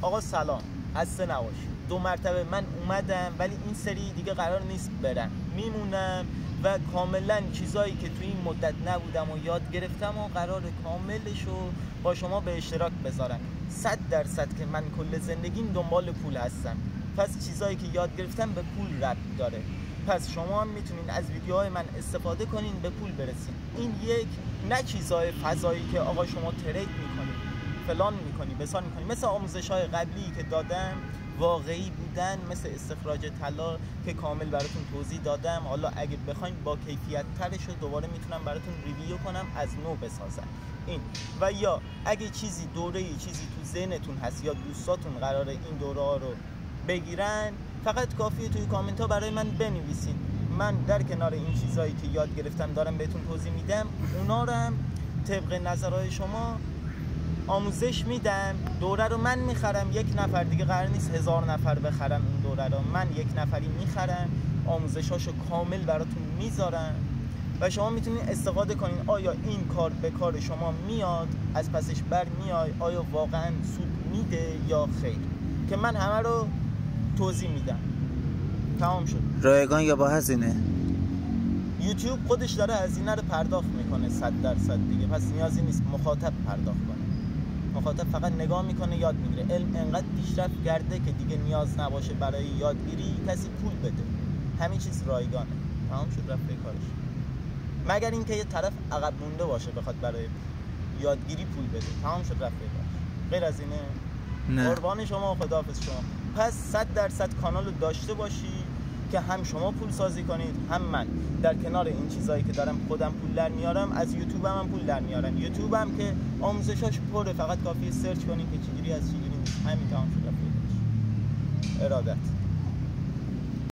آقا سلام، خسته نباشید. 2 مرتبه من اومدم ولی این سری دیگه قرار نیست برم، میمونم و کاملا چیزایی که توی این مدت نبودم و یاد گرفتم و قرار کاملش رو با شما به اشتراک بذارم. 100% که من کل زندگیم دنبال پول هستم، پس چیزایی که یاد گرفتم به پول ربط داره. پس شما هم میتونین از ویدیوهای من استفاده کنین به پول برسین. این یک نه چیزای فضایی که آقا شما ترید میکنین فلان میکنی بسان میکنی، مثل آموزش‌های قبلی که دادم واقعی بودن، مثل استخراج طلا که کامل براتون توضیح دادم. حالا اگه بخواید با کیفیت ترش رو دوباره میتونم براتون ریویو کنم، از نو بسازم این. و یا اگه چیزی چیزی تو ذهنتون هست یا دوستاتون قراره این دوره ها رو بگیرن، فقط کافیه توی کامنت ها برای من بنویسین. من در کنار این چیزایی که یاد گرفتم دارم بهتون توضیح میدم، اونا رو هم طبق نظرهای شما آموزش میدم. دوره رو من میخرم، 1 نفر دیگه قرار نیست 1000 نفر بخرم این دوره رو. من 1 نفری میخرم، آموزشاشو کامل براتون میذارم و شما میتونید استفاده کنین. آیا این کار به کار شما میاد، از پسش بر میای، آیا واقعا سود میده یا خیر، که من همه رو توضیح میدم. تمام شد. رایگان یا با هزینه؟ یوتیوب خودش داره هزینه رو پرداخت میکنه 100% دیگه، پس نیازی نیست مخاطب پرداخت کنه. مخاطب فقط نگاه میکنه، یاد میگیره. علم انقدر پیشرفت کرده که دیگه نیاز نباشه برای یادگیری کسی پول بده. همین چیز رایگانه. تمام شد، رفت به کارش. مگر اینکه یه طرف عقب مونده باشه بخواد برای یادگیری پول بده. تمام شد، رفت به کارش. غیر از اینه؟ نه. قربان شما و خداحافظ شما. پس 100% کانال رو داشته باشی که هم شما پول سازی کنید، هم من در کنار این چیزایی که دارم خودم پول در میارم، از یوتیوب هم پول در میارم. یوتیوب هم که آموزشاش پره، فقط کافیه سرچ کنید که چجوری از چجوری نیست. همین تمام شد. ارادت.